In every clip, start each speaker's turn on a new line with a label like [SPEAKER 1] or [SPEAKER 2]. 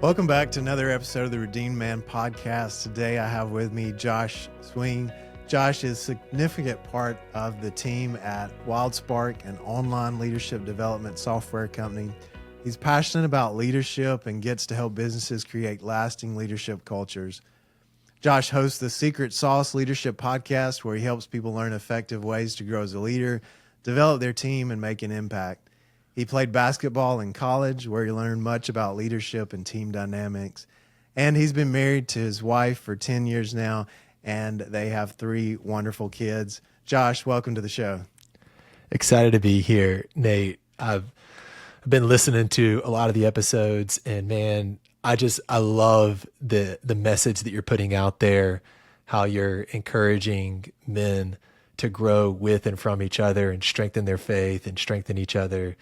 [SPEAKER 1] Welcome back to another episode of the Redeemed Man podcast. Today I have with me Josh Swing. Josh is a significant part of the team at Wildsparq, an online leadership development software company. He's passionate about leadership and gets to help businesses create lasting leadership cultures. Josh hosts the Secret Sauce Leadership Podcast, where he helps people learn effective ways to grow as a leader, develop their team, and make an impact. He played basketball in college, where he learned much about leadership and team dynamics. And he's been married to his wife for 10 years now, and they have 3 wonderful kids. Josh, welcome to the show.
[SPEAKER 2] Excited to be here, Nate. I've been listening to a lot of the episodes, and man, I love the message that you're putting out there, how you're encouraging men to grow with and from each other and strengthen their faith and strengthen each other.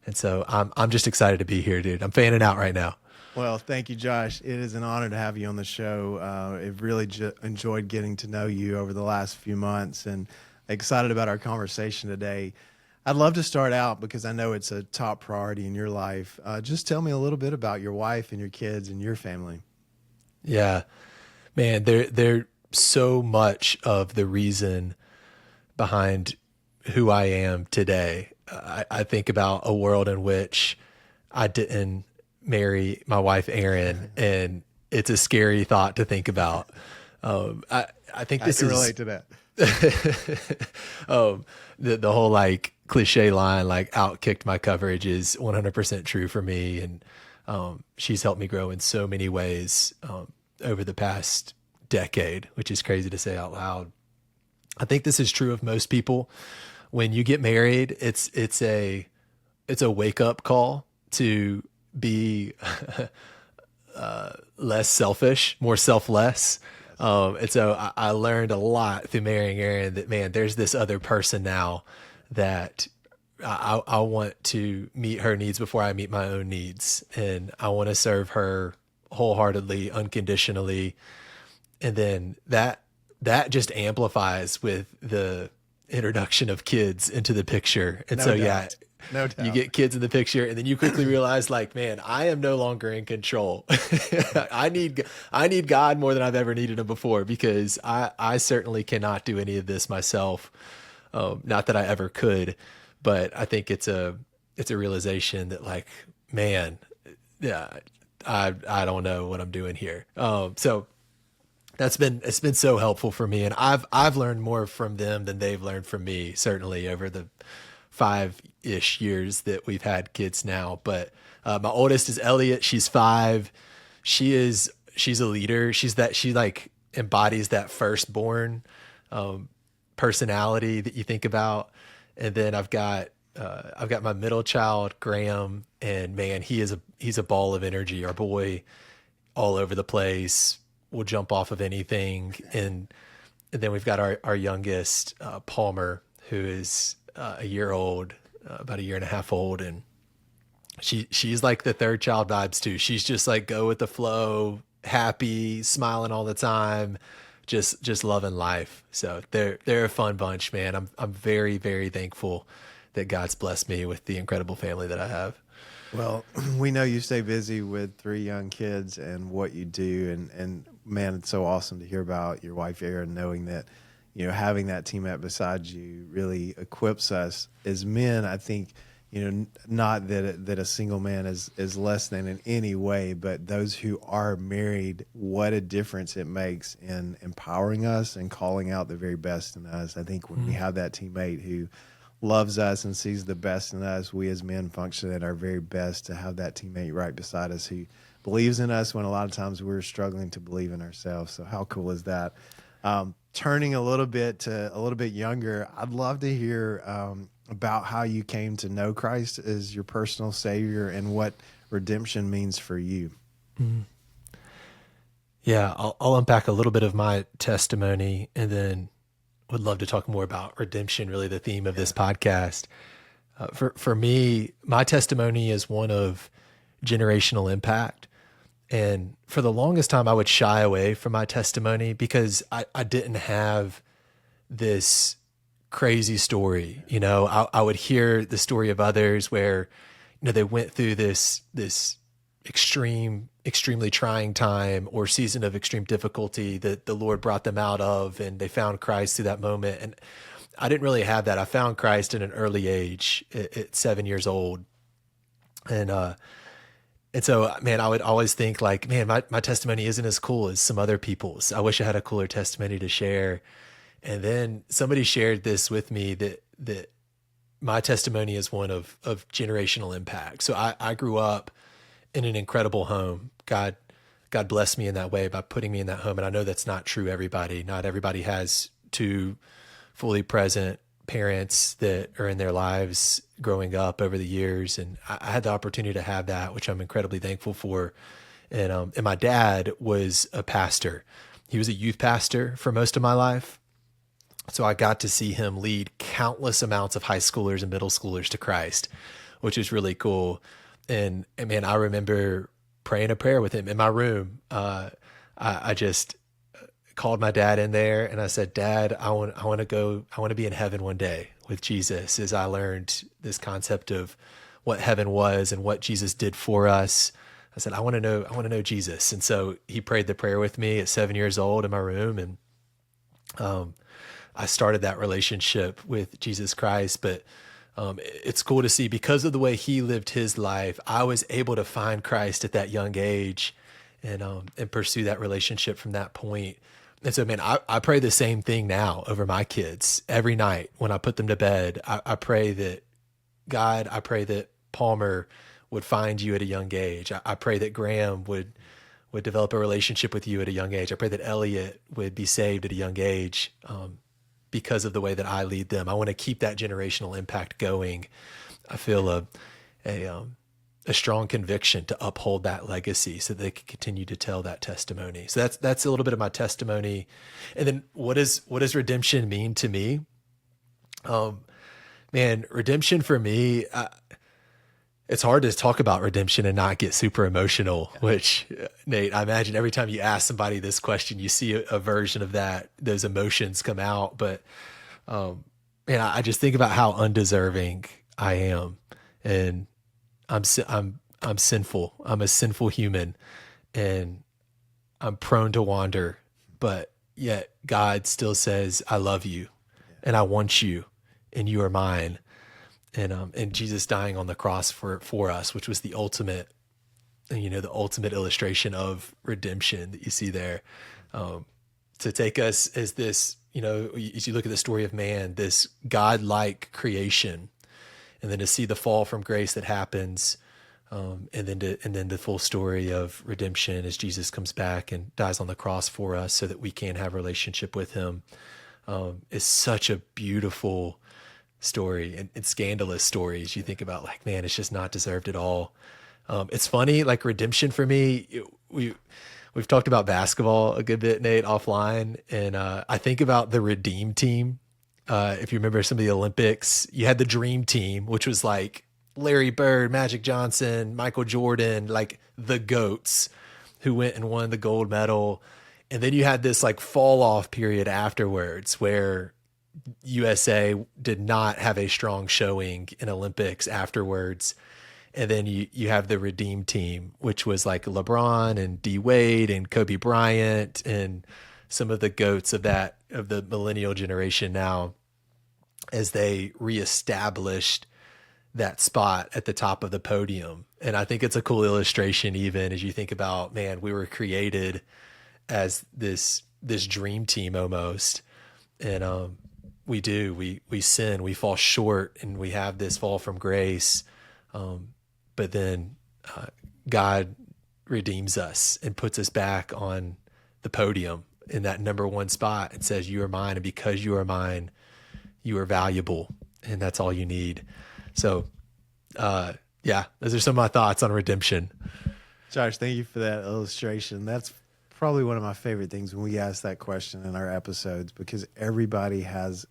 [SPEAKER 2] And so I'm just excited to be here, dude. I'm fanning out right now.
[SPEAKER 1] Well, thank you, Josh. It is an honor to have you on the show. I've really enjoyed getting to know you over the last few months and excited about our conversation today. I'd love to start out because I know it's a top priority in your life. Just tell me a little bit about your wife and your kids and your family.
[SPEAKER 2] Yeah, man, they're so much of the reason behind who I am today. I think about a world in which I didn't marry my wife, Erin, and it's a scary thought to think about. I think this
[SPEAKER 1] I can relate to that.
[SPEAKER 2] The whole like cliche line, like outkicked my coverage, is 100% true for me. And she's helped me grow in so many ways over the past decade, which is crazy to say out loud. I think this is true of most people. When you get married, it's a wake up call to be less selfish, more selfless. And so I learned a lot through marrying Erin that, man, there's this other person now that I want to meet her needs before I meet my own needs. And I want to serve her wholeheartedly, unconditionally. And then that just amplifies with the introduction of kids into the picture. And
[SPEAKER 1] No
[SPEAKER 2] so,
[SPEAKER 1] doubt. No doubt.
[SPEAKER 2] you get kids in the picture, and then you quickly realize, like, man, I am no longer in control. I need God more than I've ever needed him before, because I certainly cannot do any of this myself. Not that I ever could, but I think it's a realization that, like, man, yeah, I don't know what I'm doing here. So it's been so helpful for me, and I've learned more from them than they've learned from me, certainly over the 5-ish years that we've had kids now. But my oldest is Elliot. She's 5. She's a leader. She like embodies that firstborn personality that you think about. And then I've got my middle child, Graham, and man, he's a ball of energy. Our boy, all over the place, will jump off of anything. And then we've got our youngest, Palmer, who is a year old, about a year and a half old. And she's like the third child vibes too. She's just like go with the flow, happy, smiling all the time, just loving life. So they're a fun bunch, man. I'm very, very thankful that God's blessed me with the incredible family that I have.
[SPEAKER 1] Well, we know you stay busy with 3 young kids and what you do. And man, it's so awesome to hear about your wife, Erin, knowing that, you know, having that teammate beside you really equips us as men. I think, you know, not that a single man is less than in any way, but those who are married, what a difference it makes in empowering us and calling out the very best in us. I think when we have that teammate who loves us and sees the best in us, we as men function at our very best to have that teammate right beside us who believes in us when a lot of times we're struggling to believe in ourselves. So how cool is that? Turning a little bit younger, I'd love to hear about how you came to know Christ as your personal Savior and what redemption means for you.
[SPEAKER 2] Mm-hmm. Yeah, I'll unpack a little bit of my testimony, and then would love to talk more about redemption, really the theme of this podcast. For me, my testimony is one of generational impact. And for the longest time, I would shy away from my testimony because I didn't have this crazy story. You know, I would hear the story of others where, you know, they went through this extreme extremely trying time or season of extreme difficulty that the Lord brought them out of, and they found Christ through that moment. And I didn't really have that. I found Christ in an early age at 7 years old. And so, man, I would always think like, man, my testimony isn't as cool as some other people's. I wish I had a cooler testimony to share. And then somebody shared this with me that my testimony is one of generational impact. So I grew up in an incredible home. God blessed me in that way by putting me in that home. And I know that's not true everybody. Not everybody has two fully present parents that are in their lives growing up over the years. And I had the opportunity to have that, which I'm incredibly thankful for. And my dad was a pastor. He was a youth pastor for most of my life. So I got to see him lead countless amounts of high schoolers and middle schoolers to Christ, which is really cool. And man, I remember praying a prayer with him in my room. I just called my dad in there and I said, Dad, I want to be in heaven one day with Jesus, as I learned this concept of what heaven was and what Jesus did for us. I said, I want to know Jesus. And so he prayed the prayer with me at 7 years old in my room. And, I started that relationship with Jesus Christ, but it's cool to see because of the way he lived his life, I was able to find Christ at that young age and pursue that relationship from that point. And so, man, I pray the same thing now over my kids every night when I put them to bed. I pray that God, I pray that Palmer would find you at a young age. I pray that Graham would develop a relationship with you at a young age. I pray that Elliot would be saved at a young age. Because of the way that I lead them, I want to keep that generational impact going. I feel a strong conviction to uphold that legacy so they can continue to tell that testimony. So that's a little bit of my testimony. And then what does redemption mean to me? Man, redemption for me, it's hard to talk about redemption and not get super emotional, which, Nate, I imagine every time you ask somebody this question, you see a version of that, those emotions come out. But, man, I just think about how undeserving I am, and I'm sinful. I'm a sinful human, and I'm prone to wander, but yet God still says, I love you and I want you and you are mine. And Jesus dying on the cross for us, which was the ultimate, the ultimate illustration of redemption that you see there. To take us as this, as you look at the story of man, this God-like creation, and then to see the fall from grace that happens, and then the full story of redemption as Jesus comes back and dies on the cross for us so that we can have a relationship with him, is such a beautiful story and scandalous stories. You think about like, man, it's just not deserved at all. It's funny, like redemption for me, we've talked about basketball a good bit, Nate, offline. And I think about the Redeem team. If you remember some of the Olympics, you had the Dream Team, which was like Larry Bird, Magic Johnson, Michael Jordan, like the GOATs who went and won the gold medal. And then you had this like fall off period afterwards where USA did not have a strong showing in Olympics afterwards. And then you have the Redeem team, which was like LeBron and D Wade and Kobe Bryant and some of the GOATs of the millennial generation now, as they reestablished that spot at the top of the podium. And I think it's a cool illustration, even as you think about, man, we were created as this dream team almost. And, we sin, we fall short, and we have this fall from grace. But then God redeems us and puts us back on the podium in that number one spot and says, you are mine. And because you are mine, you are valuable. And that's all you need. So, those are some of my thoughts on redemption.
[SPEAKER 1] Josh, thank you for that illustration. That's probably one of my favorite things when we ask that question in our episodes, because everybody has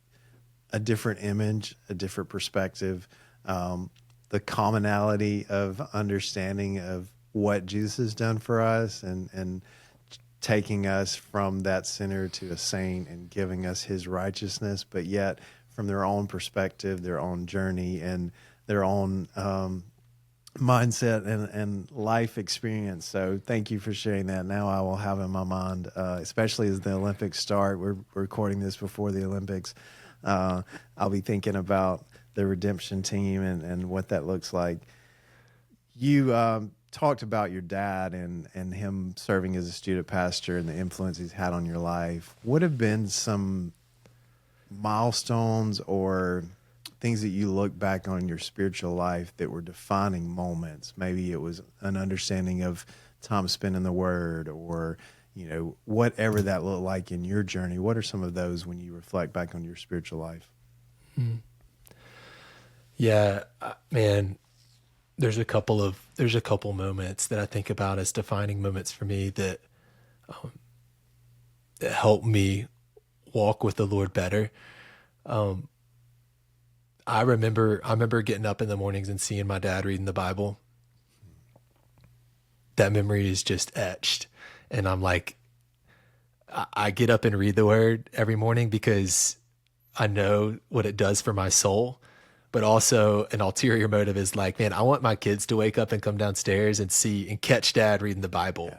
[SPEAKER 1] a different image, a different perspective, the commonality of understanding of what Jesus has done for us and taking us from that sinner to a saint and giving us his righteousness, but yet from their own perspective, their own journey, and their own mindset and life experience. So thank you for sharing that. Now I will have in my mind, especially as the Olympics start. We're recording this before the Olympics. I'll be thinking about the redemption team and what that looks like. You talked about your dad and him serving as a student pastor and the influence he's had on your life. What have been some milestones or things that you look back on in your spiritual life that were defining moments? Maybe it was an understanding of time spent in the Word, or whatever that looked like in your journey. What are some of those when you reflect back on your spiritual life?
[SPEAKER 2] Yeah, man, there's a couple moments that I think about as defining moments for me that help me walk with the Lord better. I remember getting up in the mornings and seeing my dad reading the Bible. That memory is just etched. And I'm like, I get up and read the Word every morning because I know what it does for my soul. But also an ulterior motive is like, man, I want my kids to wake up and come downstairs and see and catch dad reading the Bible,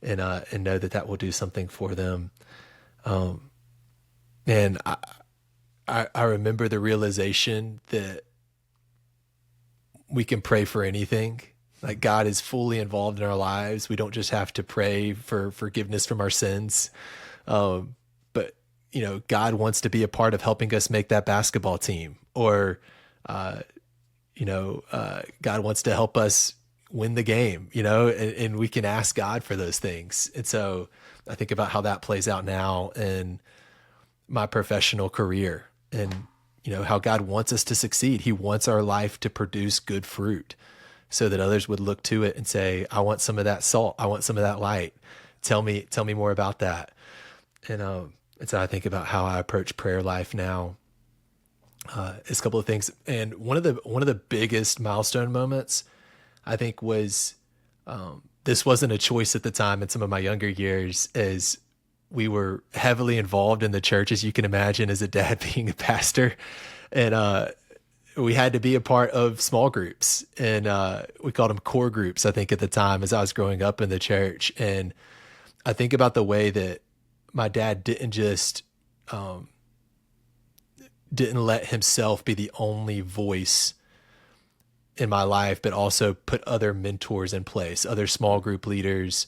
[SPEAKER 2] and know that will do something for them. And I remember the realization that we can pray for anything. Like, God is fully involved in our lives. We don't just have to pray for forgiveness from our sins. But God wants to be a part of helping us make that basketball team, or God wants to help us win the game, and we can ask God for those things. And so I think about how that plays out now in my professional career, and, how God wants us to succeed. He wants our life to produce good fruit so that others would look to it and say, I want some of that salt. I want some of that light. Tell me more about that. And so I think about how I approach prayer life now. Is a couple of things. And one of the biggest milestone moments, I think, was, this wasn't a choice at the time in some of my younger years, as we were heavily involved in the church, as you can imagine, as a dad being a pastor. And, we had to be a part of small groups, and, we called them core groups, I think, at the time, as I was growing up in the church. And I think about the way that my dad didn't just, didn't let himself be the only voice in my life, but also put other mentors in place, other small group leaders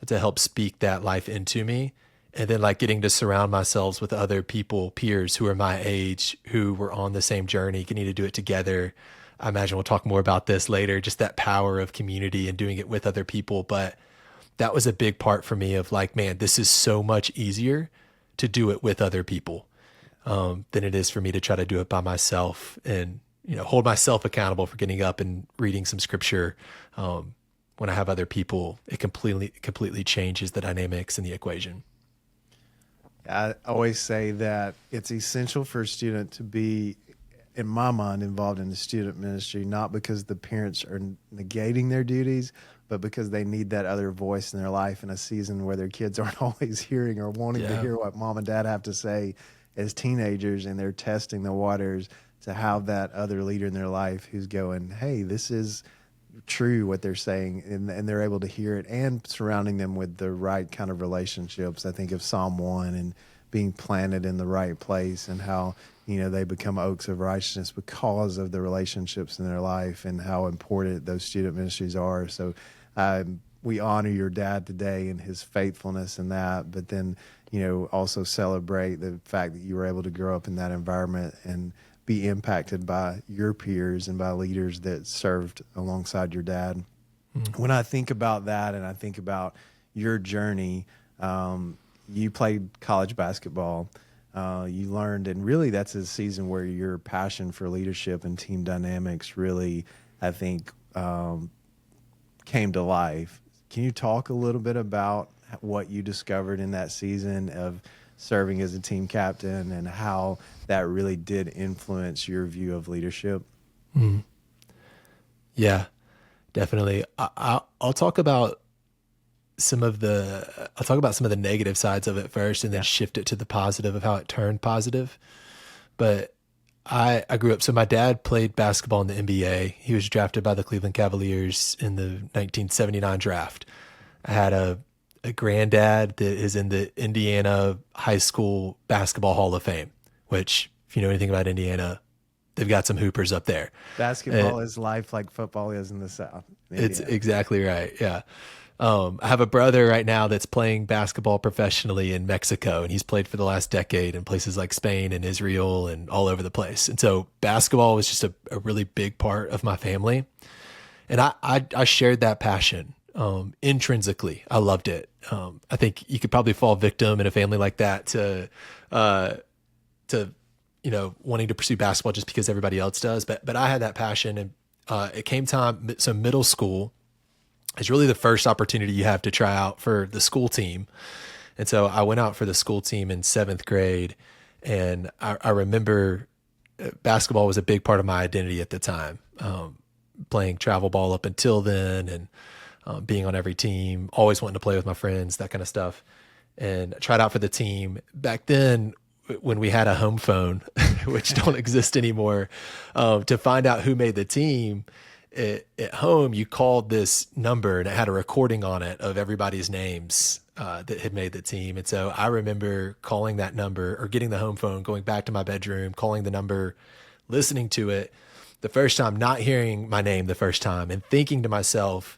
[SPEAKER 2] to help speak that life into me. And then, like, getting to surround myself with other people, peers who are my age, who were on the same journey, getting to do it together. I imagine we'll talk more about this later, just that power of community and doing it with other people. But that was a big part for me of like, man, this is so much easier to do it with other people than it is for me to try to do it by myself, and, hold myself accountable for getting up and reading some scripture. When I have other people, it completely changes the dynamics in the equation.
[SPEAKER 1] I always say that it's essential for a student to be, in my mind, involved in the student ministry, not because the parents are negating their duties, but because they need that other voice in their life in a season where their kids aren't always hearing or wanting to hear what mom and dad have to say as teenagers, and they're testing the waters, to have that other leader in their life who's going, hey, this is true what they're saying, and they're able to hear it, and surrounding them with the right kind of relationships. I think of Psalm 1 and being planted in the right place, and how they become oaks of righteousness because of the relationships in their life, and how important those student ministries are. So we honor your dad today and his faithfulness in that, but then also celebrate the fact that you were able to grow up in that environment and be impacted by your peers and by leaders that served alongside your dad. When I think about that, and I think about your journey, you played college basketball, you learned, and really that's a season where your passion for leadership and team dynamics really, I think, came to life. Can you talk a little bit about what you discovered in that season of serving as a team captain, and how that really did influence your view of leadership?
[SPEAKER 2] Yeah, definitely. I'll talk about some of the negative sides of it first, and then shift it to the positive of how it turned positive. But I grew up. So my dad played basketball in the NBA. He was drafted by the Cleveland Cavaliers in the 1979 draft. I had a granddad that is in the Indiana High School Basketball Hall of Fame, which, if you know anything about Indiana, they've got some hoopers up there.
[SPEAKER 1] Basketball is life like football is in the South.
[SPEAKER 2] It's exactly right. Yeah. I have a brother right now that's playing basketball professionally in Mexico, and he's played for the last decade in places like Spain and Israel and all over the place. And so basketball was just a really big part of my family. And I shared that passion intrinsically. I loved it. I think you could probably fall victim in a family like that to wanting to pursue basketball just because everybody else does. But I had that passion, and it came time. So middle school is really the first opportunity you have to try out for the school team. And so I went out for the school team in 7th grade, and I remember basketball was a big part of my identity at the time. Playing travel ball up until then, and being on every team, always wanting to play with my friends, that kind of stuff. And I tried out for the team. Back then, when we had a home phone, which don't exist anymore, to find out who made the team, at home, you called this number and it had a recording on it of everybody's names that had made the team. And so I remember calling that number, or getting the home phone, going back to my bedroom, calling the number, listening to it the first time, not hearing my name the first time, and thinking to myself,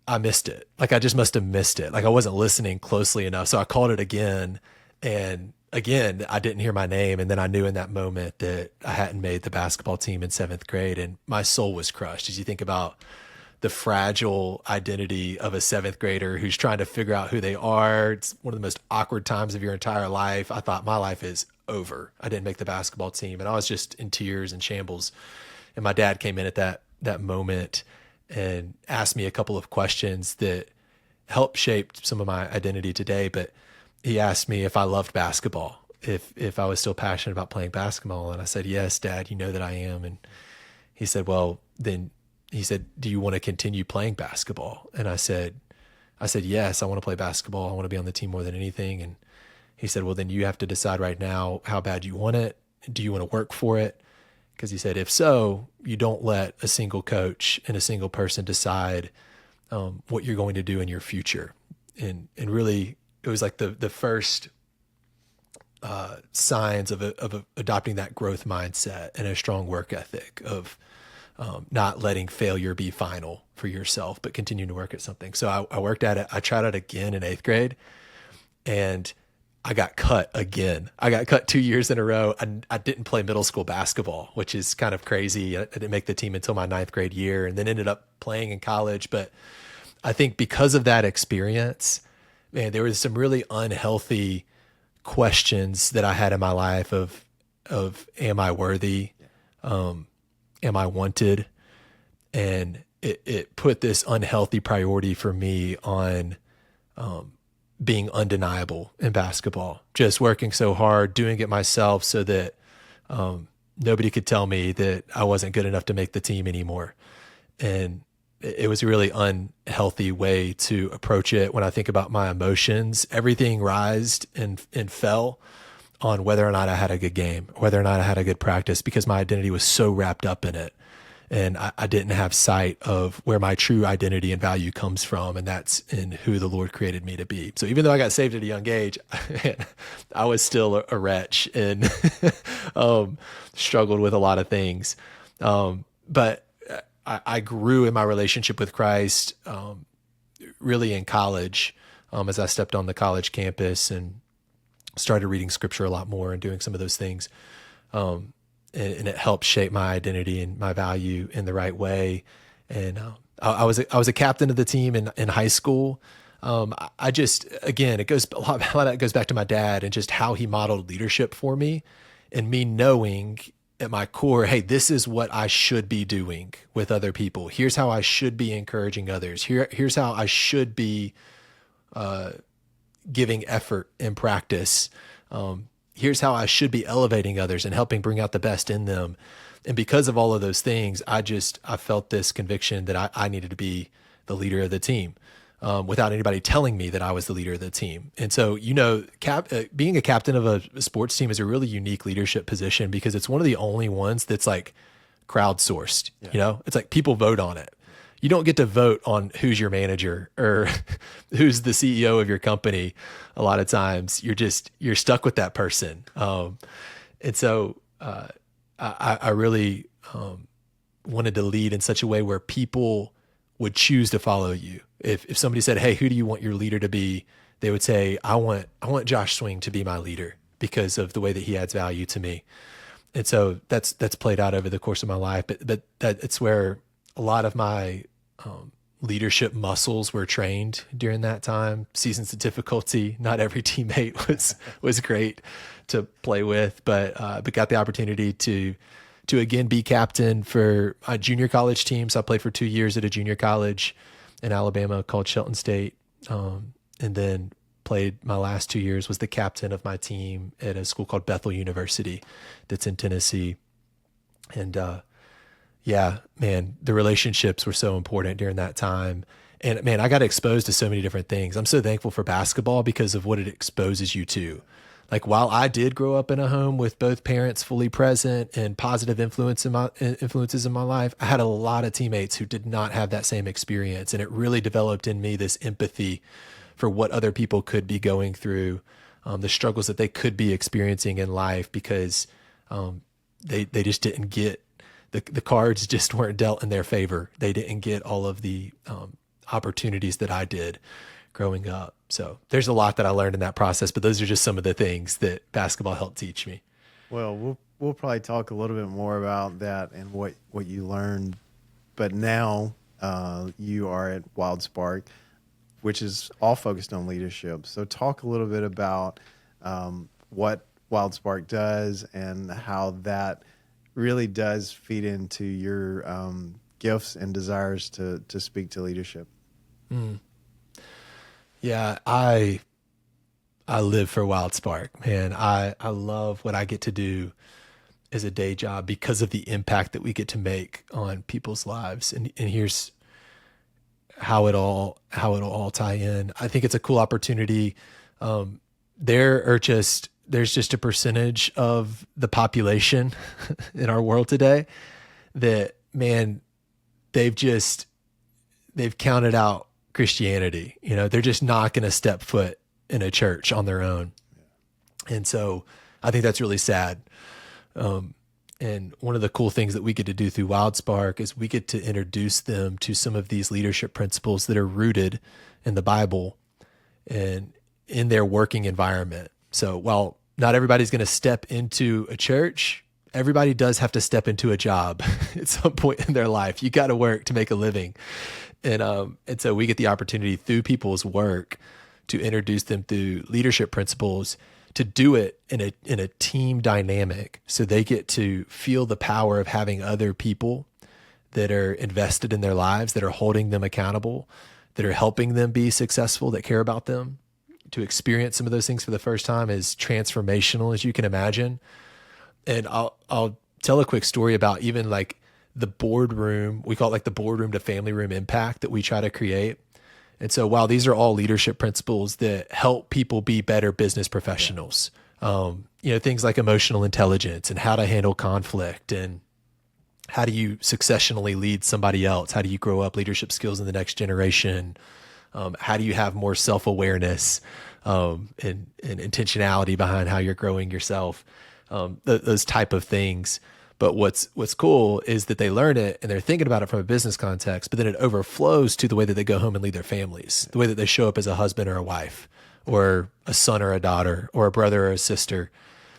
[SPEAKER 2] I missed it. Like, I just must have missed it. Like, I wasn't listening closely enough. So I called it again, and again, I didn't hear my name. And then I knew in that moment that I hadn't made the basketball team in 7th grade, and my soul was crushed. As you think about the fragile identity of a 7th grader who's trying to figure out who they are, it's one of the most awkward times of your entire life. I thought, my life is over. I didn't make the basketball team, and I was just in tears and shambles. And my dad came in at that moment and asked me a couple of questions that helped shape some of my identity today. But he asked me if I loved basketball, if I was still passionate about playing basketball. And I said, yes, Dad, you know that I am. And he said, well, then he said, do you want to continue playing basketball? And I said, yes, I want to play basketball. I want to be on the team more than anything. And he said, well, then you have to decide right now how bad you want it. Do you want to work for it? Because he said, if so, you don't let a single coach and a single person decide what you're going to do in your future. And really, it was like the first signs of adopting that growth mindset and a strong work ethic of not letting failure be final for yourself, but continuing to work at something. So I worked at it. I tried it again in 8th grade, and I got cut again. I got cut 2 years in a row. I didn't play middle school basketball, which is kind of crazy. I didn't make the team until my 9th grade year, and then ended up playing in college. But I think because of that experience, man, there was some really unhealthy questions that I had in my life of am I worthy? Am I wanted? And it put this unhealthy priority for me on being undeniable in basketball, just working so hard, doing it myself so that nobody could tell me that I wasn't good enough to make the team anymore. And it was a really unhealthy way to approach it. When I think about my emotions, everything rised and fell on whether or not I had a good game, whether or not I had a good practice, because my identity was so wrapped up in it. And I didn't have sight of where my true identity and value comes from, and that's in who the Lord created me to be. So even though I got saved at a young age, I was still a wretch and struggled with a lot of things. But I grew in my relationship with Christ really in college as I stepped on the college campus and started reading scripture a lot more and doing some of those things. And it helped shape my identity and my value in the right way. And I was a captain of the team in high school. I just, again, a lot of that goes back to my dad and just how he modeled leadership for me, and me knowing at my core, hey, this is what I should be doing with other people. Here's how I should be encouraging others. Here's how I should be giving effort in practice. Here's how I should be elevating others and helping bring out the best in them. And because of all of those things, I felt this conviction that I needed to be the leader of the team. without anybody telling me that I was the leader of the team. And so, being a captain of a sports team is a really unique leadership position because it's one of the only ones that's like crowdsourced. Yeah. It's like people vote on it. You don't get to vote on who's your manager or who's the CEO of your company. A lot of times you're stuck with that person. And so I really wanted to lead in such a way where people would choose to follow you. If somebody said, "Hey, who do you want your leader to be?" They would say, I want Josh Swing to be my leader because of the way that he adds value to me. And so that's played out over the course of my life. But it's where a lot of my leadership muscles were trained during that time. Seasons of difficulty. Not every teammate was great to play with, but got the opportunity to again be captain for a junior college team. So I played for 2 years at a junior college in Alabama called Shelton State, and then played my last 2 years, was the captain of my team at a school called Bethel University that's in Tennessee. And yeah, man, the relationships were so important during that time. And man, I got exposed to so many different things. I'm so thankful for basketball because of what it exposes you to. Like, while I did grow up in a home with both parents fully present and positive influences in my life, I had a lot of teammates who did not have that same experience. And it really developed in me this empathy for what other people could be going through, the struggles that they could be experiencing in life, because they just didn't get, the cards just weren't dealt in their favor. They didn't get all of the opportunities that I did growing up. So there's a lot that I learned in that process, but those are just some of the things that basketball helped teach me.
[SPEAKER 1] Well, we'll probably talk a little bit more about that and what you learned. But now you are at Wildsparq, which is all focused on leadership. So talk a little bit about what Wildsparq does and how that really does feed into your gifts and desires to speak to leadership.
[SPEAKER 2] Mm. Yeah, I live for Wildsparq, man. I love what I get to do as a day job because of the impact that we get to make on people's lives. And here's how it all tie in. I think it's a cool opportunity. There's just a percentage of the population in our world today that, man, they've counted out Christianity. They're just not going to step foot in a church on their own. And so I think that's really sad. And one of the cool things that we get to do through Wildsparq is we get to introduce them to some of these leadership principles that are rooted in the Bible and in their working environment. So while not everybody's going to step into a church, everybody does have to step into a job at some point in their life. You got to work to make a living. And so we get the opportunity through people's work to introduce them through leadership principles, to do it in a team dynamic. So they get to feel the power of having other people that are invested in their lives, that are holding them accountable, that are helping them be successful, that care about them. To experience some of those things for the first time is transformational, as you can imagine. And I'll tell a quick story about even like the boardroom. We call it like the boardroom to family room impact that we try to create. And so while these are all leadership principles that help people be better business professionals, things like emotional intelligence and how to handle conflict and how do you successionally lead somebody else? How do you grow up leadership skills in the next generation? How do you have more self-awareness and intentionality behind how you're growing yourself? Those type of things. But what's cool is that they learn it and they're thinking about it from a business context, but then it overflows to the way that they go home and lead their families, the way that they show up as a husband or a wife or a son or a daughter or a brother or a sister.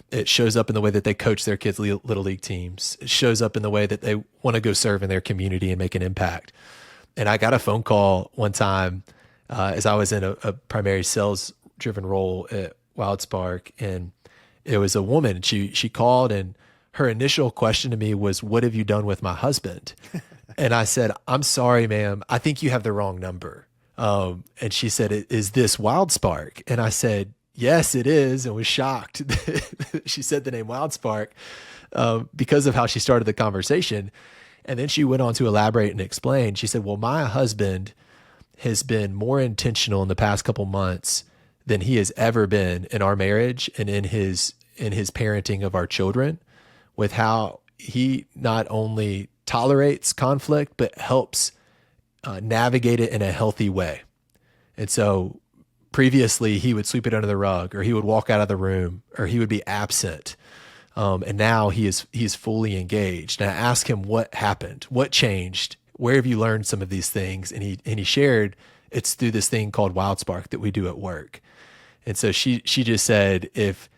[SPEAKER 2] It shows up in the way that they coach their kids' little league teams. It shows up in the way that they want to go serve in their community and make an impact. And I got a phone call one time as I was in a primary sales-driven role at Wildsparq, and it was a woman. She called, and her initial question to me was, "What have you done with my husband?" And I said, "I'm sorry, ma'am. I think you have the wrong number." And she said, "Is this Wildsparq?" And I said, "Yes, it is," and was shocked. She said the name Wildsparq because of how she started the conversation. And then she went on to elaborate and explain. She said, "Well, my husband has been more intentional in the past couple months than he has ever been in our marriage and in his parenting of our children, with how he not only tolerates conflict, but helps navigate it in a healthy way. And so previously he would sweep it under the rug, or he would walk out of the room, or he would be absent. And now he is fully engaged. And I asked him what happened, what changed, where have you learned some of these things? And he shared it's through this thing called Wildsparq that we do at work. And so she just said, if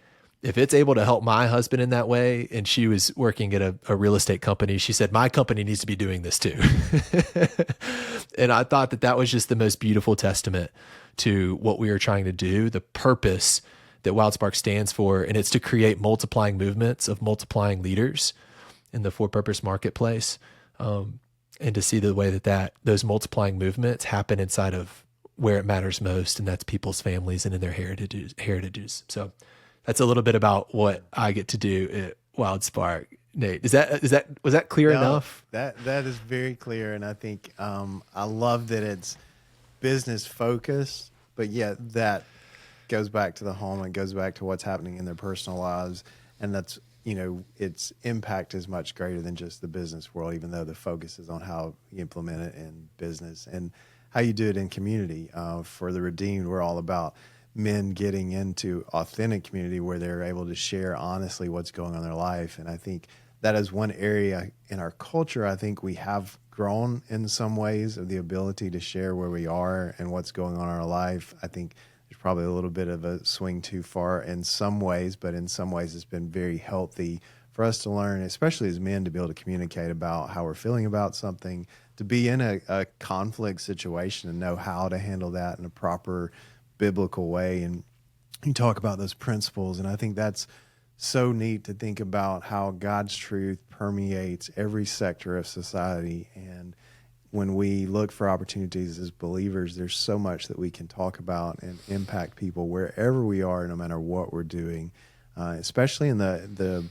[SPEAKER 2] it's able to help my husband in that way, and she was working at a real estate company, she said, my company needs to be doing this too. And I thought that was just the most beautiful testament to what we are trying to do, the purpose that Wildsparq stands for. And it's to create multiplying movements of multiplying leaders in the for-purpose marketplace. And to see the way that those multiplying movements happen inside of where it matters most, and that's people's families and in their heritages. So that's a little bit about what I get to do at Wildsparq. Nate, was that clear enough?
[SPEAKER 1] That is very clear, and I think I love that it's business focused, but yet that goes back to the home and goes back to what's happening in their personal lives, and that's its impact is much greater than just the business world, even though the focus is on how you implement it in business and how you do it in community. For the Redeemed, we're all about men getting into authentic community where they're able to share honestly what's going on in their life. And I think that is one area in our culture I think we have grown in some ways, of the ability to share where we are and what's going on in our life. I think there's probably a little bit of a swing too far in some ways, but in some ways it's been very healthy for us to learn, especially as men, to be able to communicate about how we're feeling about something, to be in a conflict situation and know how to handle that in a proper biblical way. And you talk about those principles, and I think that's so neat to think about how God's truth permeates every sector of society. And when we look for opportunities as believers, there's so much that we can talk about and impact people wherever we are, no matter what we're doing, especially in the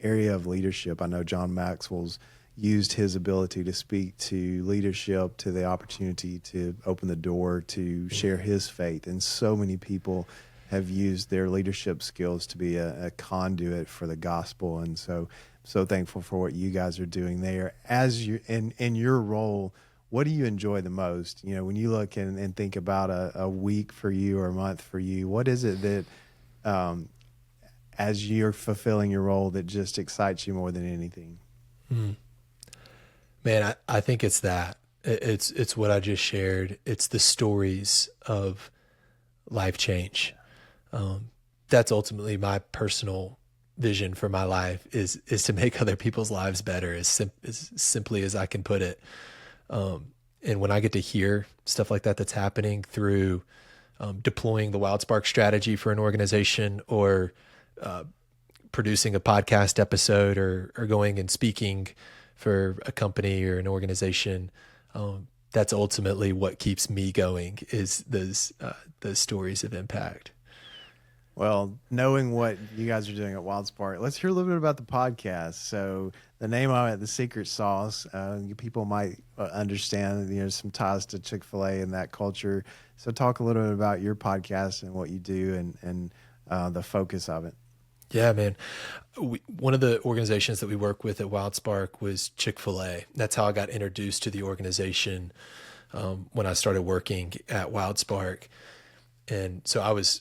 [SPEAKER 1] area of leadership. I know John Maxwell's used his ability to speak to leadership, to the opportunity to open the door to share his faith. And so many people have used their leadership skills to be a conduit for the gospel. And so thankful for what you guys are doing there. As you in your role, what do you enjoy the most? When you look and think about a week for you or a month for you, what is it that as you're fulfilling your role that just excites you more than anything?
[SPEAKER 2] Man, I think it's that. It's what I just shared. It's the stories of life change. That's ultimately my personal vision for my life, is to make other people's lives better, as simply as I can put it. And when I get to hear stuff like that's happening through deploying the Wildsparq strategy for an organization, or producing a podcast episode, or going and speaking for a company or an organization, that's ultimately what keeps me going, is those stories of impact.
[SPEAKER 1] Well, knowing what you guys are doing at Wildsparq, let's hear a little bit about the podcast. So the name of it, The Secret Sauce, people might understand, some ties to Chick-fil-A and that culture. So talk a little bit about your podcast and what you do and the focus of it.
[SPEAKER 2] Yeah, man. One of the organizations that we work with at Wildsparq was Chick-fil-A. That's how I got introduced to the organization when I started working at Wildsparq. And so I was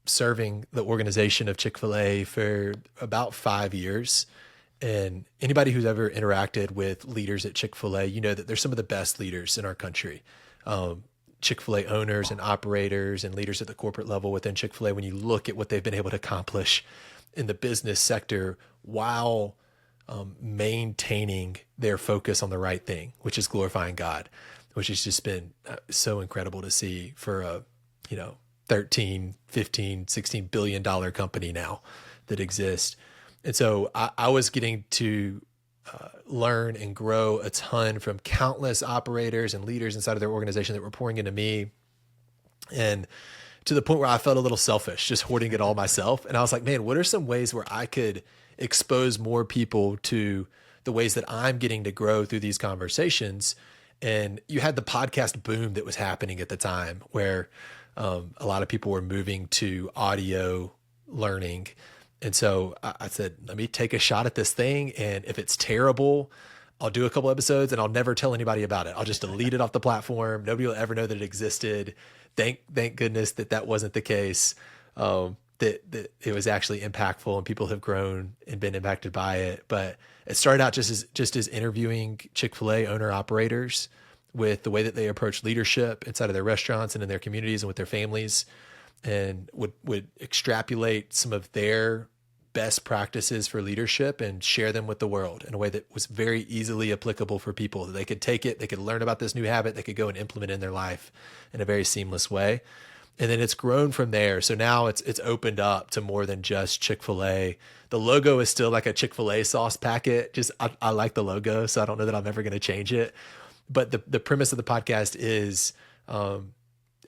[SPEAKER 2] serving the organization of Chick-fil-A for about 5 years. And anybody who's ever interacted with leaders at Chick-fil-A, you know that they're some of the best leaders in our country. Chick-fil-A owners and operators and leaders at the corporate level within Chick-fil-A, when you look at what they've been able to accomplish in the business sector while maintaining their focus on the right thing, which is glorifying God, which has just been so incredible to see for a, 13, 15, $16 billion company now that exists. And so I was getting to learn and grow a ton from countless operators and leaders inside of their organization that were pouring into me. And to the point where I felt a little selfish, just hoarding it all myself. And I was like, man, what are some ways where I could expose more people to the ways that I'm getting to grow through these conversations? And you had the podcast boom that was happening at the time where a lot of people were moving to audio learning. And so I said, let me take a shot at this thing. And if it's terrible, I'll do a couple episodes and I'll never tell anybody about it. I'll just delete it off the platform. Nobody will ever know that it existed. Thank goodness that wasn't the case. That it was actually impactful and people have grown and been impacted by it. But it started out just as interviewing Chick-fil-A owner operators with the way that they approach leadership inside of their restaurants and in their communities and with their families, and would extrapolate some of their best practices for leadership and share them with the world in a way that was very easily applicable for people. They could take it, they could learn about this new habit, they could go and implement it in their life in a very seamless way. And then it's grown from there. So now it's opened up to more than just Chick-fil-A. The logo is still like a Chick-fil-A sauce packet. Just I like the logo, so I don't know that I'm ever going to change it. But the premise of the podcast is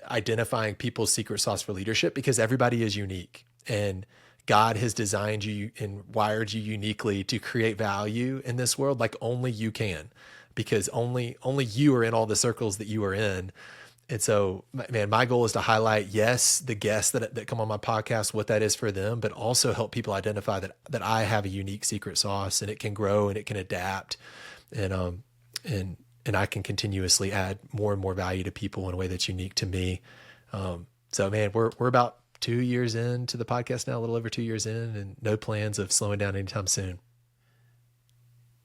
[SPEAKER 2] identifying people's secret sauce for leadership, because everybody is unique. And God has designed you and wired you uniquely to create value in this world like only you can, because only you are in all the circles that you are in. And so, man, my goal is to highlight, yes, the guests that come on my podcast, what that is for them, but also help people identify that I have a unique secret sauce and it can grow and it can adapt. And I can continuously add more and more value to people in a way that's unique to me. So, man, we're about 2 years into the podcast now, a little over 2 years in, and no plans of slowing down anytime soon.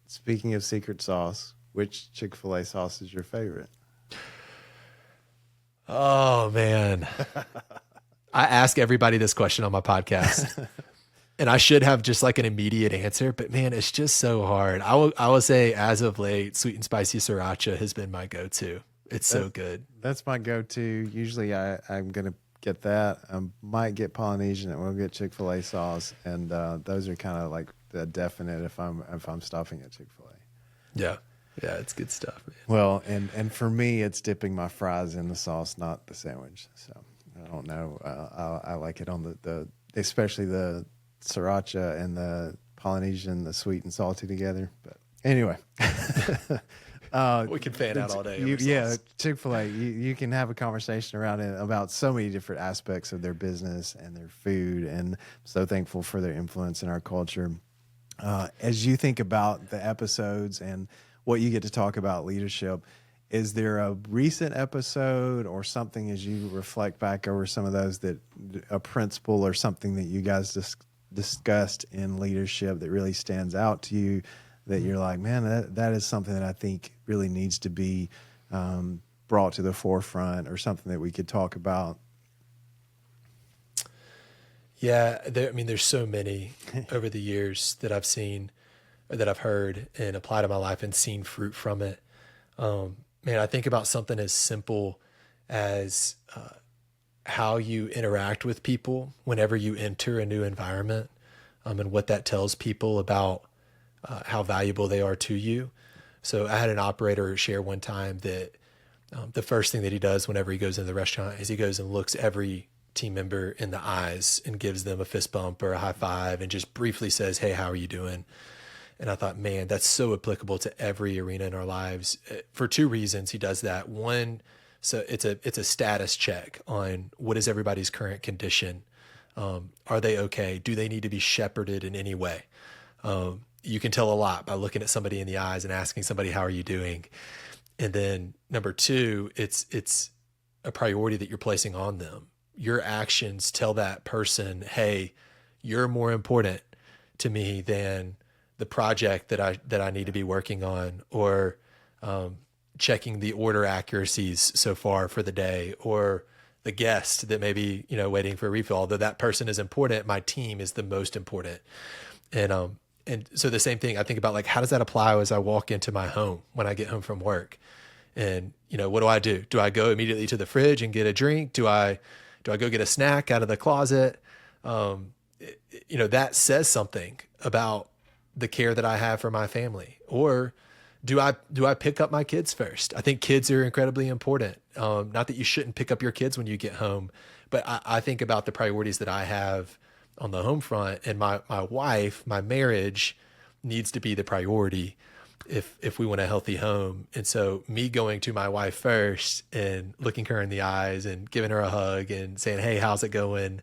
[SPEAKER 1] Speaking of secret sauce, which Chick-fil-A sauce is your favorite?
[SPEAKER 2] Oh, man. I ask everybody this question on my podcast, and I should have just like an immediate answer, but man, it's just so hard. I will say, as of late, sweet and spicy sriracha has been my go-to. It's so good.
[SPEAKER 1] That's my go-to. Usually I'm going to get that. I might get Polynesian and we'll get Chick-fil-A sauce. And those are kind of like the definite if I'm stopping at Chick-fil-A.
[SPEAKER 2] Yeah. Yeah, it's good stuff, man.
[SPEAKER 1] Well, and for me, it's dipping my fries in the sauce, not the sandwich. So I don't know. I like it on the especially the sriracha and the Polynesian, the sweet and salty together. But anyway,
[SPEAKER 2] we can fan out all day.
[SPEAKER 1] Yeah, Chick-fil-A, you can have a conversation around it about so many different aspects of their business and their food, and I'm so thankful for their influence in our culture. As you think about the episodes and what you get to talk about leadership, is there a recent episode or something as you reflect back over some of those, that a principle or something that you guys discussed in leadership that really stands out to you, that you're like, man, that is something that I think really needs to be brought to the forefront, or something that we could talk about?
[SPEAKER 2] Yeah, there's so many over the years that I've seen, or that I've heard and applied to my life and seen fruit from it. Man, I think about something as simple as how you interact with people whenever you enter a new environment, and what that tells people about how valuable they are to you. So I had an operator share one time that the first thing that he does whenever he goes into the restaurant is he goes and looks every team member in the eyes and gives them a fist bump or a high five and just briefly says, "Hey, how are you doing?" And I thought, man, that's so applicable to every arena in our lives. For two reasons he does that. One, so it's a status check on what is everybody's current condition. Are they okay? Do they need to be shepherded in any way? You can tell a lot by looking at somebody in the eyes and asking somebody, "How are you doing?" And then number two, it's a priority that you're placing on them. Your actions tell that person, "Hey, you're more important to me than the project that I need to be working on, or checking the order accuracies so far for the day, or the guest that may be, waiting for a refill. Although that person is important, my team is the most important." And so the same thing, I think about, like, how does that apply as I walk into my home when I get home from work? And, what do? Do I go immediately to the fridge and get a drink? Do I go get a snack out of the closet? That says something about the care that I have for my family. Or do I pick up my kids first? I think kids are incredibly important. Not that you shouldn't pick up your kids when you get home, but I think about the priorities that I have on the home front, and my wife, my marriage needs to be the priority. if we want a healthy home. And so me going to my wife first and looking her in the eyes and giving her a hug and saying, "Hey, how's it going?"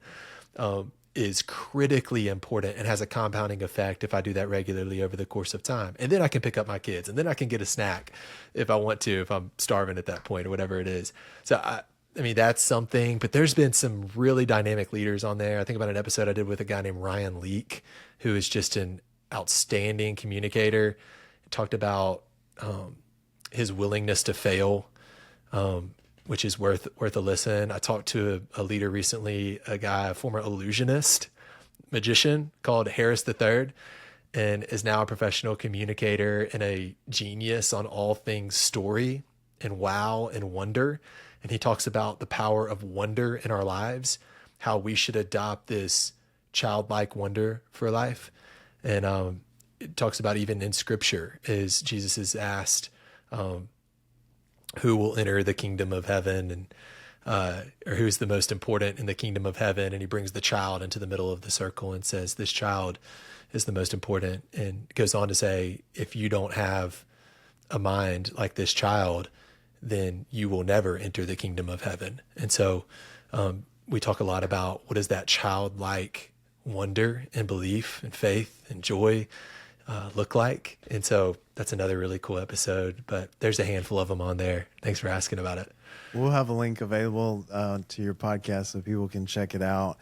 [SPEAKER 2] Is critically important and has a compounding effect if I do that regularly over the course of time. And then I can pick up my kids, and then I can get a snack if I want to, if I'm starving at that point or whatever it is. So I mean, that's something, but there's been some really dynamic leaders on there. I think about an episode I did with a guy named Ryan Leake, who is just an outstanding communicator. He talked about his willingness to fail, which is worth a listen. I talked to a leader recently, a former illusionist, magician called Harris III, and is now a professional communicator and a genius on all things story and wow and wonder. And he talks about the power of wonder in our lives, how we should adopt this childlike wonder for life. And it talks about even in scripture, as Jesus is asked, who will enter the kingdom of heaven, and or who's the most important in the kingdom of heaven. And he brings the child into the middle of the circle and says, this child is the most important. And goes on to say, if you don't have a mind like this child, then you will never enter the kingdom of heaven. And so we talk a lot about what is that childlike wonder and belief and faith and joy look like. And so that's another really cool episode, but there's a handful of them on there. Thanks for asking about it.
[SPEAKER 1] We'll have a link available to your podcast so people can check it out.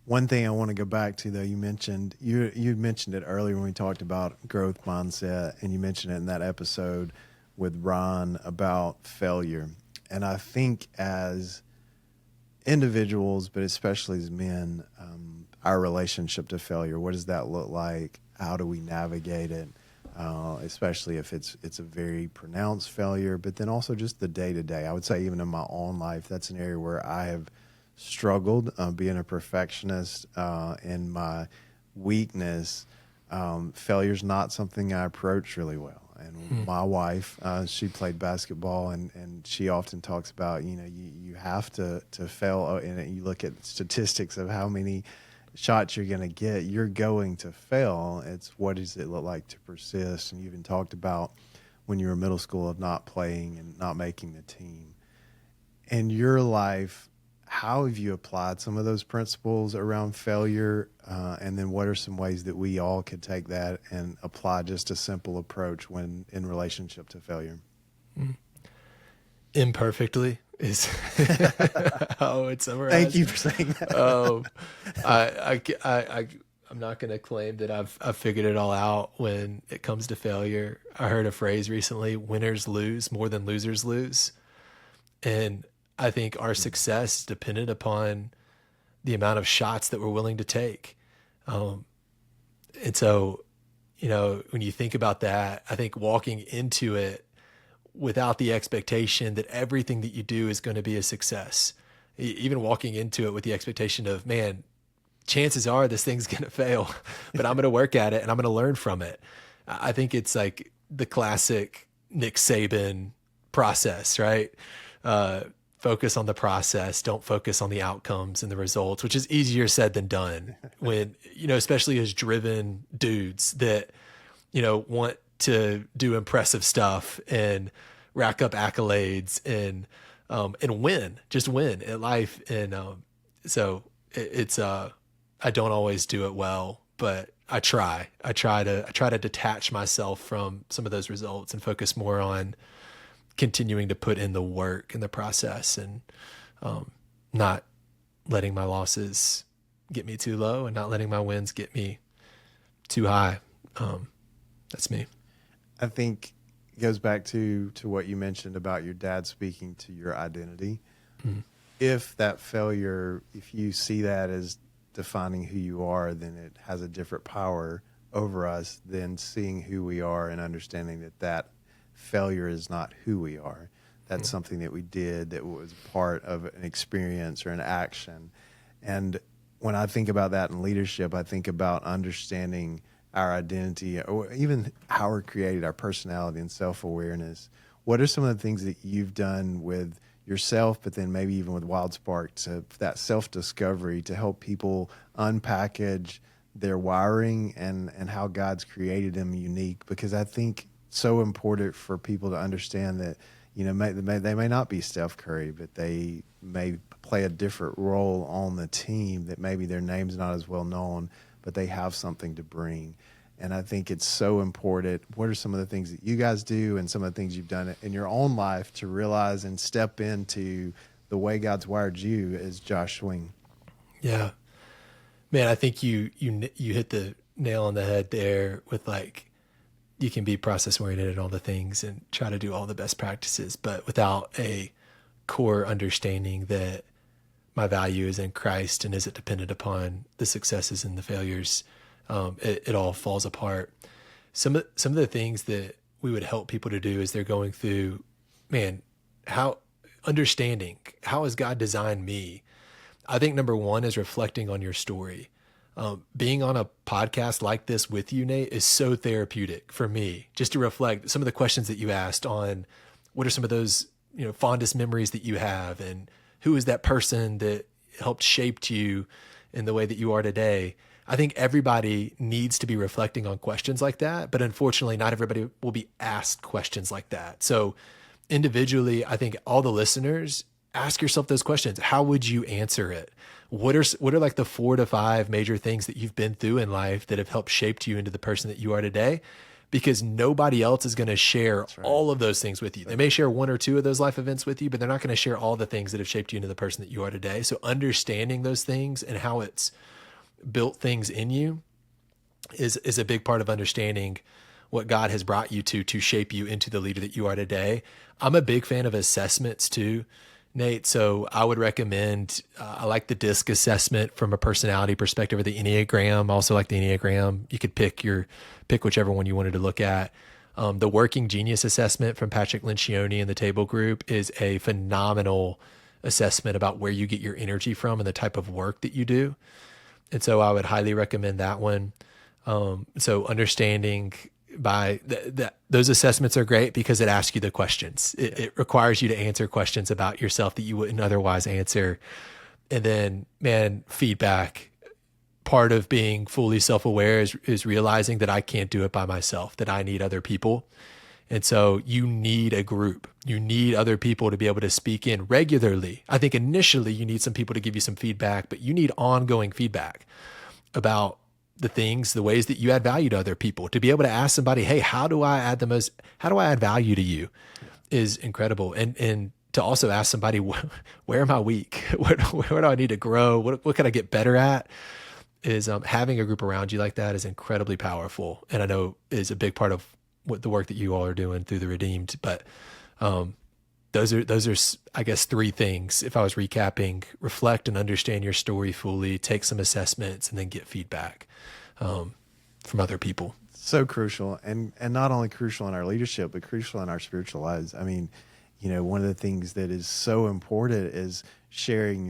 [SPEAKER 1] One thing I want to go back to, though, you mentioned it earlier when we talked about growth mindset, and you mentioned it in that episode with Ron about failure. And I think as individuals, but especially as men, our relationship to failure, what does that look like? How do we navigate it? Especially if it's a very pronounced failure, but then also just the day-to-day. I would say even in my own life, that's an area where I have struggled being a perfectionist in my weakness. Failure's not something I approach really well. And my wife, she played basketball, and she often talks about, you have to fail. And you look at statistics of how many shots you're going to get, you're going to fail. It's what does it look like to persist? And you even talked about when you were in middle school of not playing and not making the team. In your life, how have you applied some of those principles around failure? And then what are some ways that we all could take that and apply just a simple approach when in relationship to failure?
[SPEAKER 2] Imperfectly is how it's summarized.
[SPEAKER 1] Thank you for saying that.
[SPEAKER 2] I'm not going to claim that I've figured it all out when it comes to failure. I heard a phrase recently: winners lose more than losers lose. And I think our success is dependent upon the amount of shots that we're willing to take. And so, when you think about that, I think walking into it without the expectation that everything that you do is going to be a success, even walking into it with the expectation of, man, chances are this thing's going to fail, but I'm going to work at it and I'm going to learn from it. I think it's like the classic Nick Saban process, right? Focus on the process, don't focus on the outcomes and the results, which is easier said than done when, especially as driven dudes that, want to do impressive stuff and rack up accolades and just win at life. And so it's I don't always do it well, but I try to detach myself from some of those results and focus more on continuing to put in the work in the process and not letting my losses get me too low and not letting my wins get me too high. That's me.
[SPEAKER 1] I think it goes back to what you mentioned about your dad speaking to your identity. Mm-hmm. If that failure, if you see that as defining who you are, then it has a different power over us than seeing who we are and understanding that failure is not who we are. That's something that we did that was part of an experience or an action. And when I think about that in leadership, I think about understanding our identity or even how we're created, our personality and self-awareness. What are some of the things that you've done with yourself, but then maybe even with Wildsparq, to that self-discovery to help people unpackage their wiring and how God's created them unique? Because I think so important for people to understand that, they may not be Steph Curry, but they may play a different role on the team, that maybe their name's not as well known, but they have something to bring. And I think it's so important. What are some of the things that you guys do and some of the things you've done in your own life to realize and step into the way God's wired you as Josh Swing?
[SPEAKER 2] Yeah, man, I think you hit the nail on the head there with like, you can be process oriented and all the things and try to do all the best practices, but without a core understanding that my value is in Christ and isn't dependent upon the successes and the failures, it all falls apart. Some of the things that we would help people to do as they're going through, man, how understanding, how has God designed me? I think number one is reflecting on your story. Being on a podcast like this with you, Nate, is so therapeutic for me, just to reflect some of the questions that you asked on what are some of those, fondest memories that you have, and who is that person that helped shape you in the way that you are today. I think everybody needs to be reflecting on questions like that, but unfortunately not everybody will be asked questions like that. So individually, I think all the listeners, ask yourself those questions. How would you answer it? What are like the 4 to 5 major things that you've been through in life that have helped shape you into the person that you are today? Because nobody else is going to share all of those things with you. They may share 1 or 2 of those life events with you, but they're not going to share all the things that have shaped you into the person that you are today. So understanding those things and how it's built things in you is a big part of understanding what God has brought you to shape you into the leader that you are today. I'm a big fan of assessments too, Nate. So I would recommend, I like the DISC assessment from a personality perspective, or the Enneagram. I also like the Enneagram. You could pick whichever one you wanted to look at. The Working Genius assessment from Patrick Lencioni and the Table Group is a phenomenal assessment about where you get your energy from and the type of work that you do. And so I would highly recommend that one. So understanding by those assessments are great because it asks you the questions. It requires you to answer questions about yourself that you wouldn't otherwise answer. And then, man, feedback. Part of being fully self-aware is realizing that I can't do it by myself, that I need other people. And so you need a group. You need other people to be able to speak in regularly. I think initially you need some people to give you some feedback, but you need ongoing feedback about the ways that you add value to other people. To be able to ask somebody, hey, how do I add value to you, is incredible. And to also ask somebody, where am I weak? Where do I need to grow? What can I get better at? Is having a group around you like that is incredibly powerful. And I know is a big part of what the work that you all are doing through the Redeemed. But those are, I guess, 3 things. If I was recapping: reflect and understand your story fully, take some assessments, and then get feedback from other people.
[SPEAKER 1] So crucial, and not only crucial in our leadership, but crucial in our spiritual lives. I mean, one of the things that is so important is sharing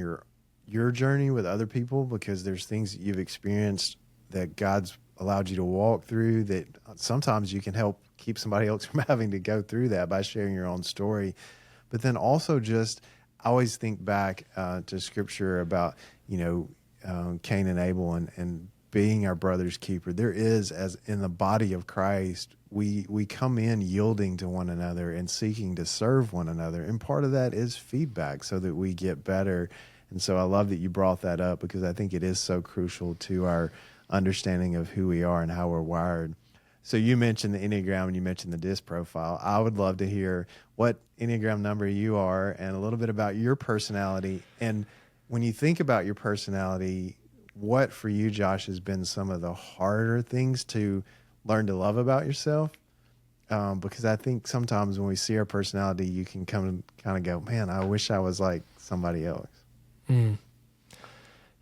[SPEAKER 1] your journey with other people, because there's things that you've experienced that God's allowed you to walk through that sometimes you can help keep somebody else from having to go through that by sharing your own story. But then also I always think back to scripture about, Cain and Abel and being our brother's keeper. There is, as in the body of Christ, we come in yielding to one another and seeking to serve one another. And part of that is feedback so that we get better. And so I love that you brought that up, because I think it is so crucial to our understanding of who we are and how we're wired. So you mentioned the Enneagram and you mentioned the DISC profile. I would love to hear what Enneagram number you are and a little bit about your personality. And when you think about your personality, what for you, Josh, has been some of the harder things to learn to love about yourself? Because I think sometimes when we see our personality, you can kind of go, man, I wish I was like somebody else.
[SPEAKER 2] Mm.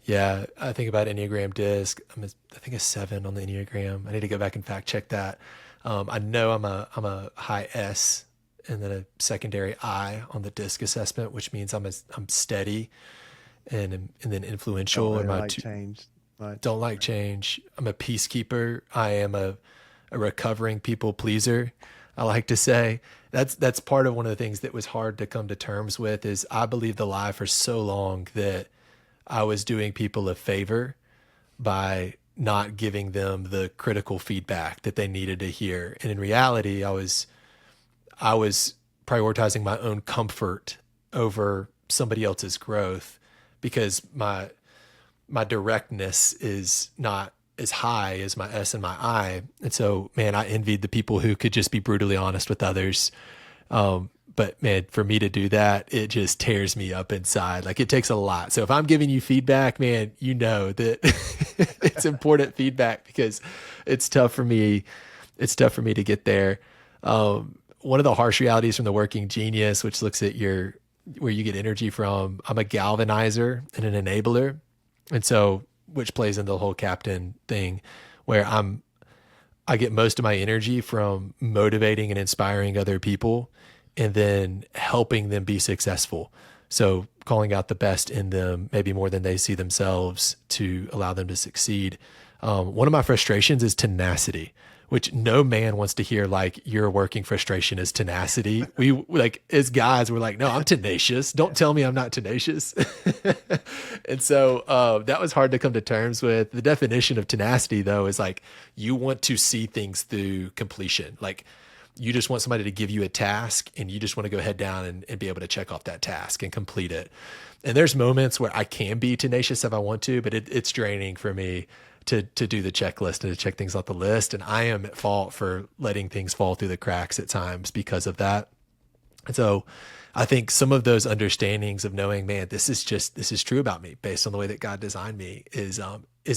[SPEAKER 2] Yeah, I think about Enneagram DISC. I think a 7 on the Enneagram. I need to go back and fact check that. I know I'm a high S and then a secondary I on the DISC assessment, which means I'm steady and then influential.
[SPEAKER 1] Don't really like change.
[SPEAKER 2] Don't like change. I'm a peacekeeper. I am a recovering people pleaser, I like to say. That's part of one of the things that was hard to come to terms with. Is I believed the lie for so long that I was doing people a favor by not giving them the critical feedback that they needed to hear. And in reality, I was prioritizing my own comfort over somebody else's growth, because my directness is not as high as my S and my I. And so, man, I envied the people who could just be brutally honest with others. But man, for me to do that, it just tears me up inside. Like, it takes a lot. So if I'm giving you feedback, man, you know that it's important feedback, because it's tough for me. It's tough for me to get there. One of the harsh realities from the Working Genius, which looks at where you get energy from, I'm a galvanizer and an enabler. And so, which plays into the whole captain thing, where I get most of my energy from motivating and inspiring other people, and then helping them be successful. So calling out the best in them, maybe more than they see themselves, to allow them to succeed. One of my frustrations is tenacity, which no man wants to hear. Like, your working frustration is tenacity. We, like, as guys, we're like, no, I'm tenacious. Don't tell me I'm not tenacious. And so that was hard to come to terms with. The definition of tenacity, though, is like, you want to see things through completion. Like, you just want somebody to give you a task, and you just want to go head down and be able to check off that task and complete it. And there's moments where I can be tenacious if I want to, but it's draining for me to do the checklist and to check things off the list. And I am at fault for letting things fall through the cracks at times because of that. And so I think some of those understandings of knowing, man, this is true about me based on the way that God designed me is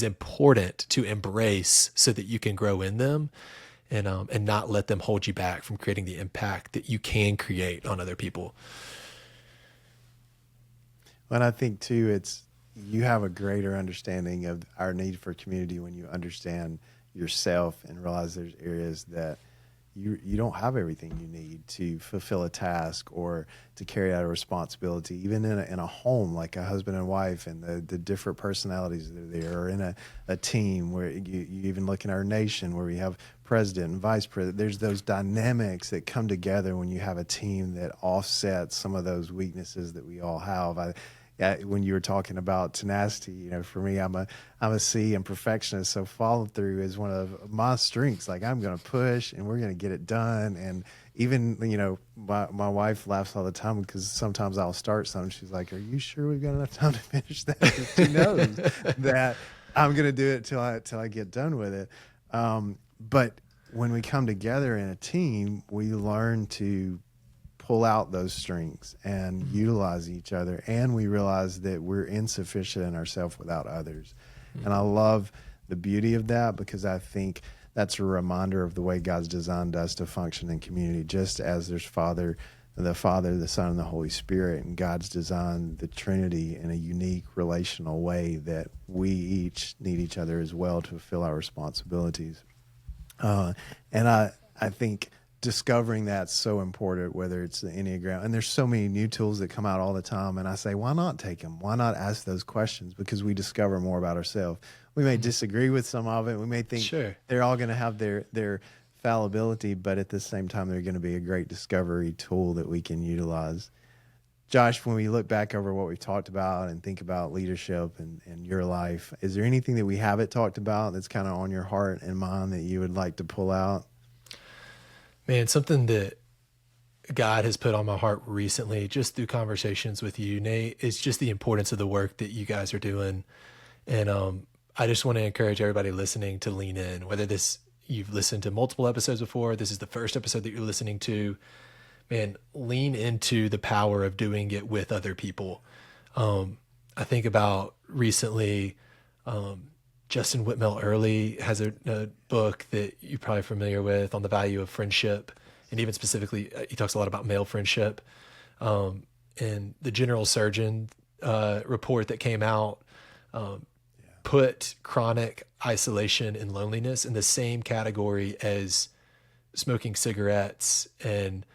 [SPEAKER 2] important to embrace, so that you can grow in them, and not let them hold you back from creating the impact that you can create on other people.
[SPEAKER 1] And I think too, you have a greater understanding of our need for community when you understand yourself and realize there's areas that you don't have everything you need to fulfill a task or to carry out a responsibility, even in a home, like a husband and wife, and the different personalities that are there, or in a team where you even look in our nation where we have president and vice president. There's those dynamics that come together when you have a team that offsets some of those weaknesses that we all have. When you were talking about tenacity, for me, I'm a C and perfectionist. So follow through is one of my strengths. Like, I'm going to push and we're going to get it done. And even, my wife laughs all the time, because sometimes I'll start something. She's like, are you sure we've got enough time to finish that? 'Cause she knows that I'm going to do it till I get done with it. But when we come together in a team, we learn to pull out those strengths and utilize each other, and we realize that we're insufficient in ourselves without others. And I love the beauty of that, because I think that's a reminder of the way God's designed us to function in community. Just as there's the Father, the Son, and the Holy Spirit, and God's designed the Trinity in a unique relational way, that we each need each other as well to fulfill our responsibilities. And I think discovering that's so important, whether it's the Enneagram, and there's so many new tools that come out all the time. And I say, why not take them? Why not ask those questions? Because we discover more about ourselves. We may disagree with some of it. We may think they're all going to have their fallibility, but at the same time, they're going to be a great discovery tool that we can utilize. Josh, when we look back over what we've talked about and think about leadership and your life, is there anything that we haven't talked about that's kind of on your heart and mind that you would like to pull out?
[SPEAKER 2] Man, something that God has put on my heart recently, just through conversations with you, Nate, is just the importance of the work that you guys are doing. And I just want to encourage everybody listening to lean in, whether you've listened to multiple episodes before, this is the first episode that you're listening to. Man, lean into the power of doing it with other people. I think about recently, Justin Whitmel Early has a book that you're probably familiar with on the value of friendship. And even specifically, he talks a lot about male friendship. And the general surgeon report that came out put chronic isolation and loneliness in the same category as smoking cigarettes and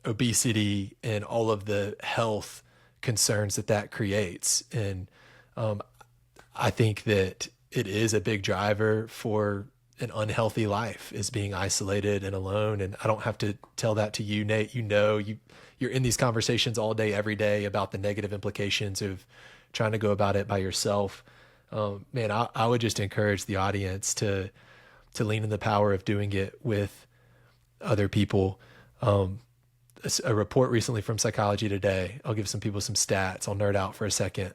[SPEAKER 2] obesity and all of the health concerns that creates. And I think that it is a big driver for an unhealthy life, is being isolated and alone. And I don't have to tell that to you, Nate. You're in these conversations all day, every day about the negative implications of trying to go about it by yourself. Man, I would just encourage the audience to lean in the power of doing it with other people. A report recently from Psychology Today, I'll give some people some stats. I'll nerd out for a second.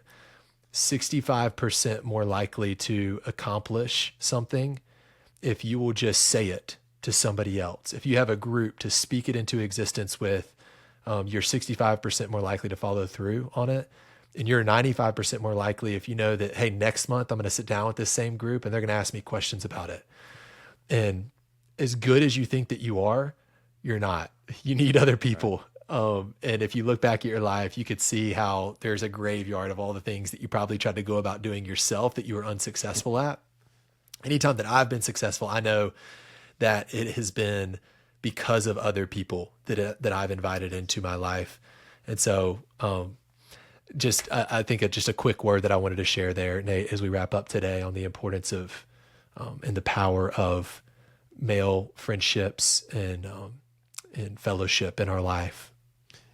[SPEAKER 2] 65% more likely to accomplish something if you will just say it to somebody else. If you have a group to speak it into existence with, you're 65% more likely to follow through on it. And you're 95% more likely if you know that, hey, next month I'm going to sit down with this same group and they're going to ask me questions about it. And as good as you think that you are, you're not. You need other people. And if you look back at your life, you could see how there's a graveyard of all the things that you probably tried to go about doing yourself that you were unsuccessful at. Anytime that I've been successful, I know that it has been because of other people that I've invited into my life. And so, I think just a quick word that I wanted to share there, Nate, as we wrap up today on the importance of, and the power of male friendships and fellowship in our life.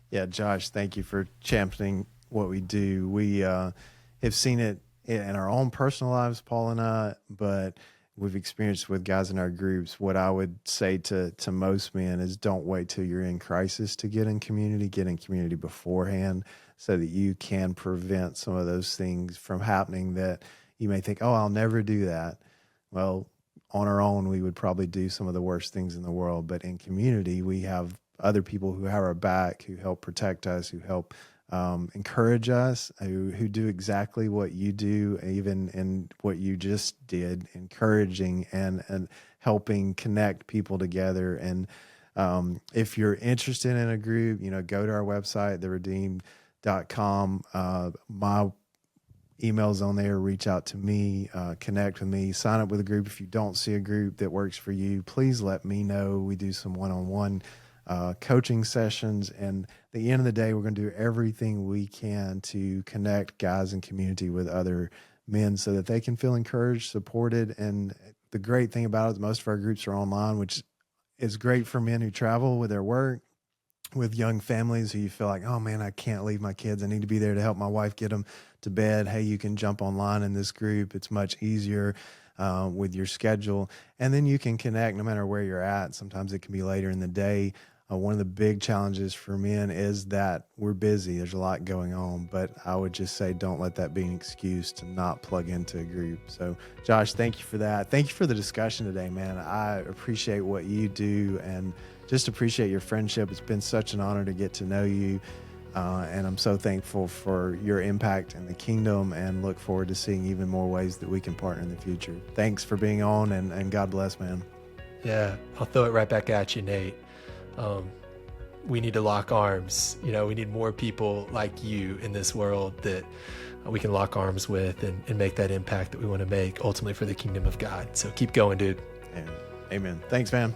[SPEAKER 1] Yeah, Josh, thank you for championing what we do. We have seen it in our own personal lives, Paul and I, but we've experienced with guys in our groups. What I would say to most men is don't wait till you're in crisis to get in community. Get in community beforehand so that you can prevent some of those things from happening that you may think, oh, I'll never do that. Well, on our own, we would probably do some of the worst things in the world. But in community, we have other people who have our back, who help protect us, who help encourage us, who do exactly what you do, even in what you just did, encouraging and helping connect people together. And if you're interested in a group, go to our website, theredeemed.com. My email's on there. Reach out to me, connect with me, sign up with a group. If you don't see a group that works for you, please let me know. We do some one-on-one coaching sessions, and at the end of the day, we're going to do everything we can to connect guys in community with other men so that they can feel encouraged, supported. And the great thing about it is most of our groups are online, which is great for men who travel with their work, with young families who you feel like, oh man, I can't leave my kids. I need to be there to help my wife get them to bed. Hey, you can jump online in this group. It's much easier with your schedule. And then you can connect no matter where you're at. Sometimes it can be later in the day. One of the big challenges for men is that we're busy. There's a lot going on, but I would just say don't let that be an excuse to not plug into a group. So, Josh, thank you for that. Thank you for the discussion today, man. I appreciate what you do and just appreciate your friendship. It's been such an honor to get to know you, and I'm so thankful for your impact in the kingdom and look forward to seeing even more ways that we can partner in the future. Thanks for being on, and God bless, man.
[SPEAKER 2] Yeah, I'll throw it right back at you, Nate. We need to lock arms. We need more people like you in this world that we can lock arms with and make that impact that we want to make ultimately for the kingdom of God. So keep going, dude.
[SPEAKER 1] Amen. Thanks, man.